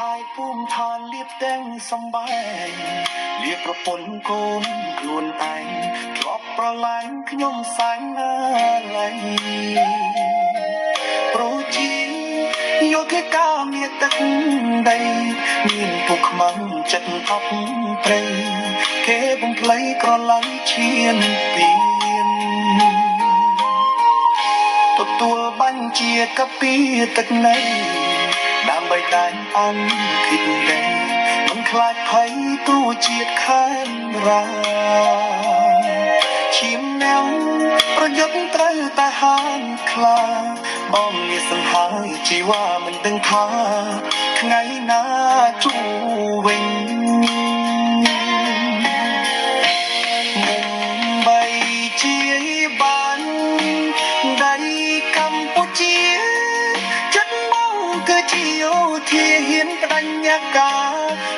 ហើយភូមិឋានលៀបទាំងសំបែងលៀបប្រពន្ធកូនខ្លួនឯងធ្លាប់ប្រឡាញ់ខ្ញុំសាញ់ណាឡៃប្រូជីយកគេកាមានទឹកដីមានពុកខ្មាំងចិត្តអប់ព្រៃគេបំភ្លៃក្រឡាញ់ឈានពីទទួលបាញ់ជាកាពីទឹកណៃដើម្បីតែងអង្គគិតតែមិនខ្លាចភ័យទូជាតិខែនរាឈាមនាងប្រយុទ្ធត្រូវតែហានខ្លាបងមានសង្ហើយជីវ៉ាមិនដឹងថាថ្ងៃណាជួវិញជាបានដៃកម្ពុជាចិត្តមកគឺជាយោធាហ៊ានបដញ្ញាការ